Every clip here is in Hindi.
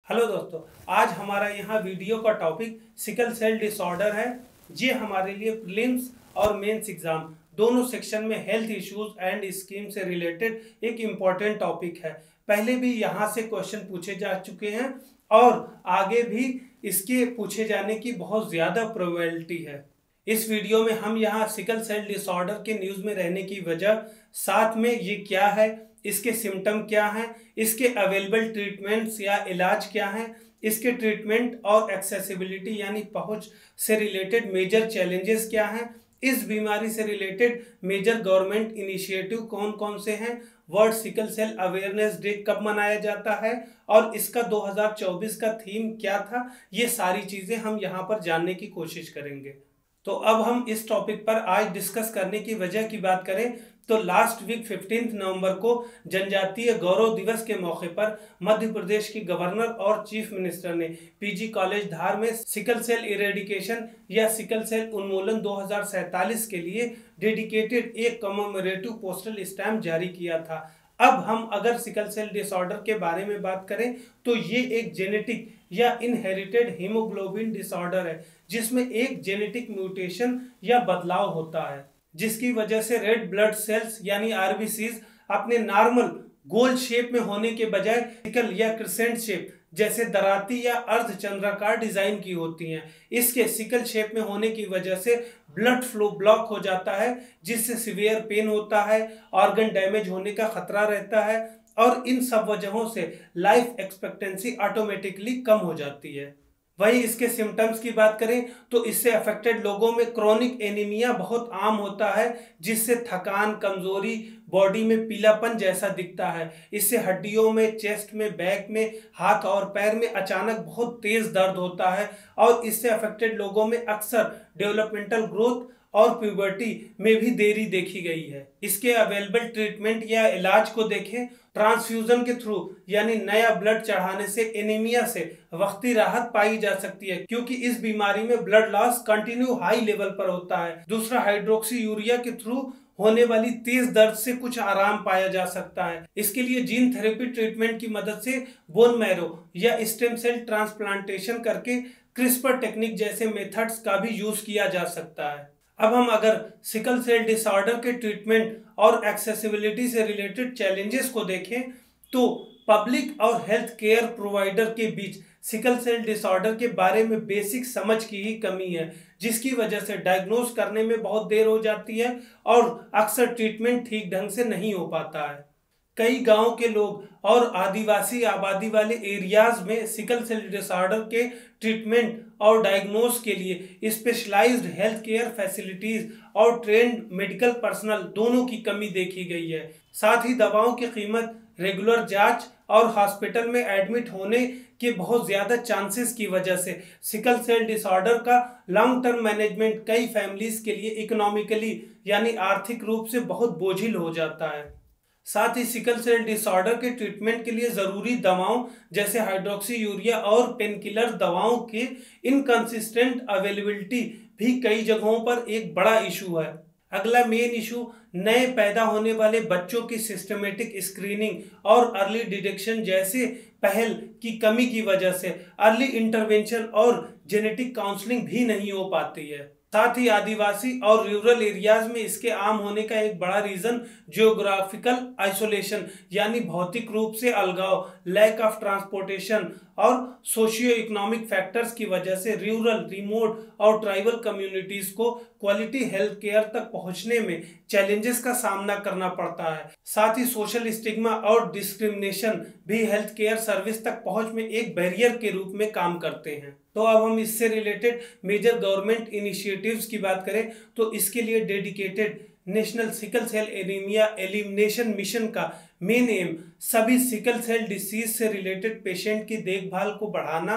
हेलो दोस्तों, आज हमारा यहाँ वीडियो का टॉपिक सिकल सेल डिसऑर्डर है। ये हमारे लिए प्रीलिम्स और मेंस एग्जाम दोनों सेक्शन में हेल्थ इश्यूज एंड स्कीम से रिलेटेड एक इम्पॉर्टेंट टॉपिक है। पहले भी यहाँ से क्वेश्चन पूछे जा चुके हैं और आगे भी इसके पूछे जाने की बहुत ज़्यादा प्रोबेबिलिटी है। इस वीडियो में हम यहाँ सिकल सेल डिसऑर्डर के न्यूज़ में रहने की वजह, साथ में ये क्या है, इसके सिम्टम क्या हैं, इसके अवेलेबल ट्रीटमेंट्स या इलाज क्या हैं, इसके ट्रीटमेंट और एक्सेसिबिलिटी यानी पहुंच से रिलेटेड मेजर चैलेंजेस क्या हैं, इस बीमारी से रिलेटेड मेजर गवर्नमेंट इनिशिएटिव कौन कौन से हैं, world sickle cell awareness day कब मनाया जाता है और इसका 2024 का थीम क्या था, ये सारी चीज़ें हम यहाँ पर जानने की कोशिश करेंगे। तो अब हम इस टॉपिक पर आज डिस्कस करने की वजह की बात करें तो लास्ट वीक 15 नवंबर को जनजातीय गौरव दिवस के मौके पर मध्य प्रदेश की गवर्नर और चीफ मिनिस्टर ने पीजी कॉलेज धार में सिकल सेल इरेडिकेशन या सिकल सेल उन्मूलन 2047 के लिए डेडिकेटेड एक कमेमोरेटिव पोस्टल स्टैम्प जारी किया था। अब हम अगर सिकल सेल डिसऑर्डर के बारे में बात करें तो ये एक जेनेटिक या इनहेरिटेड हीमोग्लोबिन डिसऑर्डर है जिसमें एक जेनेटिक म्यूटेशन या बदलाव होता है जिसकी वजह से रेड ब्लड सेल्स यानी आरबीसीज अपने नॉर्मल गोल शेप में होने के बजाय सिकल या क्रिसेंट शेप जैसे दराती या अर्धचंद्राकार डिजाइन की होती हैं। इसके सिकल शेप में होने की वजह से ब्लड फ्लो ब्लॉक हो जाता है जिससे सीवियर पेन होता है, ऑर्गन डैमेज होने का खतरा रहता है और इन सब वजहों से लाइफ एक्सपेक्टेंसी ऑटोमेटिकली कम हो जाती है। वही इसके सिम्टम्स की बात करें तो इससे अफेक्टेड लोगों में क्रोनिक एनीमिया बहुत आम होता है जिससे थकान, कमजोरी, बॉडी में पीलापन जैसा दिखता है। इससे हड्डियों में, चेस्ट में, बैक में, हाथ और पैर में अचानक बहुत तेज दर्द होता है और इससे अफेक्टेड लोगों में अक्सर डेवलपमेंटल ग्रोथ और प्यूबर्टी में भी देरी देखी गई है। इसके अवेलेबल ट्रीटमेंट या इलाज को देखें, ट्रांसफ्यूजन के थ्रू यानी नया ब्लड चढ़ाने से एनीमिया से वक्ती राहत पाई जा सकती है क्योंकि इस बीमारी में blood loss continue high level पर होता है। दूसरा, हाइड्रोक्सी यूरिया के थ्रू होने वाली तेज दर्द से कुछ आराम पाया जा सकता है। इसके लिए जीन थेरेपी ट्रीटमेंट की मदद से बोन मैरो या स्टेम सेल ट्रांसप्लांटेशन करके क्रिस्पर टेक्निक जैसे मेथड्स का भी यूज किया जा सकता है। अब हम अगर सिकल सेल डिसऑर्डर के ट्रीटमेंट और एक्सेसिबिलिटी से रिलेटेड चैलेंजेस को देखें तो पब्लिक और हेल्थ केयर प्रोवाइडर के बीच सिकल सेल डिसऑर्डर के बारे में बेसिक समझ की ही कमी है जिसकी वजह से डायग्नोज करने में बहुत देर हो जाती है और अक्सर ट्रीटमेंट ठीक ढंग से नहीं हो पाता है। कई गांव के लोग और आदिवासी आबादी वाले एरियाज में सिकल सेल डिसऑर्डर के ट्रीटमेंट और डायग्नोस के लिए स्पेशलाइज्ड हेल्थ केयर फैसिलिटीज और ट्रेंड मेडिकल पर्सनल दोनों की कमी देखी गई है। साथ ही दवाओं की कीमत, रेगुलर जांच और हॉस्पिटल में एडमिट होने के बहुत ज़्यादा चांसेस की वजह से सिकल सेल डिसऑर्डर का लॉन्ग टर्म मैनेजमेंट कई फैमिलीज के लिए इकोनॉमिकली यानी आर्थिक रूप से बहुत बोझिल हो जाता है। साथ ही सिकल सेल डिसऑर्डर के ट्रीटमेंट के लिए ज़रूरी दवाओं जैसे हाइड्रोक्सी यूरिया और पेनकिलर दवाओं की इनकंसिस्टेंट अवेलेबिलिटी भी कई जगहों पर एक बड़ा इशू है। अगला मेन इशू नए पैदा होने वाले बच्चों की सिस्टमेटिक स्क्रीनिंग और अर्ली डिटेक्शन जैसे पहल की कमी की वजह से अर्ली इंटरवेंशन और जेनेटिक काउंसलिंग भी नहीं हो पाती है। साथ ही आदिवासी और रूरल एरियाज में इसके आम होने का एक बड़ा रीजन जियोग्राफिकल आइसोलेशन यानी भौतिक रूप से अलगाव, लैक ऑफ ट्रांसपोर्टेशन और सोशियो इकोनॉमिक फैक्टर्स की वजह से रूरल, रिमोट और ट्राइबल कम्युनिटीज को क्वालिटी हेल्थ केयर तक पहुंचने में चैलेंजेस का सामना करना पड़ता है। साथ ही सोशल स्टिग्मा और डिस्क्रिमिनेशन भी हेल्थ केयर सर्विस तक पहुंच में एक बैरियर के रूप में काम करते हैं। तो अब हम इससे रिलेटेड मेजर गवर्नमेंट इनिशिएटिव्स की बात करें तो इसके लिए dedicated national sickle cell anaemia elimination mission का मेन एम सभी सिकल सेल डिसीज से रिलेटेड पेशेंट की देखभाल को बढ़ाना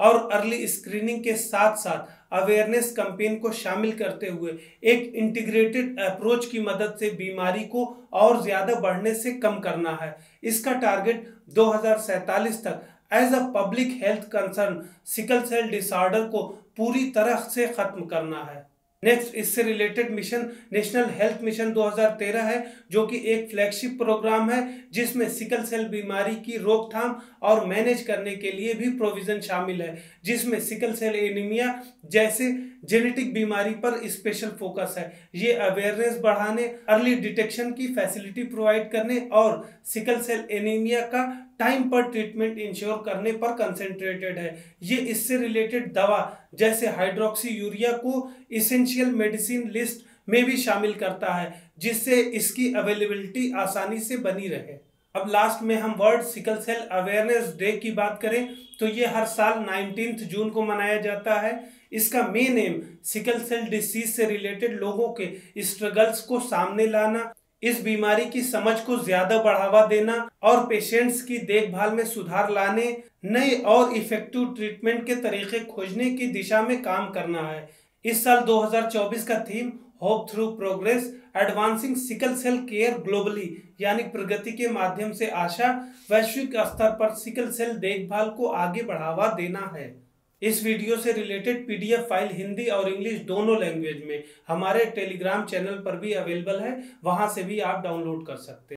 और अर्ली स्क्रीनिंग के साथ साथ अवेयरनेस कैंपेन को शामिल करते हुए एक इंटीग्रेटेड अप्रोच की मदद से बीमारी को और ज़्यादा बढ़ने से कम करना है। इसका टारगेट 2047 तक as a public health concern sickle cell disorder को पूरी तरह से खत्म करना है। नेक्स्ट इससे related mission national health mission 2013 है, जो कि एक फ्लैगशिप प्रोग्राम है जिसमें सिकल सेल बीमारी की रोकथाम और मैनेज करने के लिए भी प्रोविजन शामिल है, जिसमें सिकल सेल एनीमिया जैसे जेनेटिक बीमारी पर स्पेशल फोकस है। ये अवेयरनेस बढ़ाने, अर्ली डिटेक्शन की फैसिलिटी प्रोवाइड करने और सिकल सेल एनीमिया का टाइम पर ट्रीटमेंट इंश्योर करने पर कंसंट्रेटेड है। ये इससे रिलेटेड दवा जैसे हाइड्रोक्सी यूरिया को इसेंशियल मेडिसिन लिस्ट में भी शामिल करता है, जिससे इसकी अवेलेबिलिटी आसानी से बनी रहे। अब लास्ट में हम world sickle cell awareness day की बात करें तो ये हर साल 19 जून को मनाया जाता है। इसका main aim sickle cell disease से रिलेटेड लोगों के स्ट्रगल्स को सामने लाना, इस बीमारी की समझ को ज्यादा बढ़ावा देना और पेशेंट्स की देखभाल में सुधार लाने, नए और इफेक्टिव ट्रीटमेंट के तरीके खोजने की दिशा में काम करना है। इस साल 2024 का theme hope through progress, advancing sickle cell care globally, यानी प्रगति के माध्यम से आशा, वैश्विक स्तर पर सिकल सेल देखभाल को आगे बढ़ावा देना है। इस वीडियो से रिलेटेड पीडीएफ फाइल हिंदी और इंग्लिश दोनों लैंग्वेज में हमारे टेलीग्राम चैनल पर भी अवेलेबल है, वहां से भी आप डाउनलोड कर सकते हैं।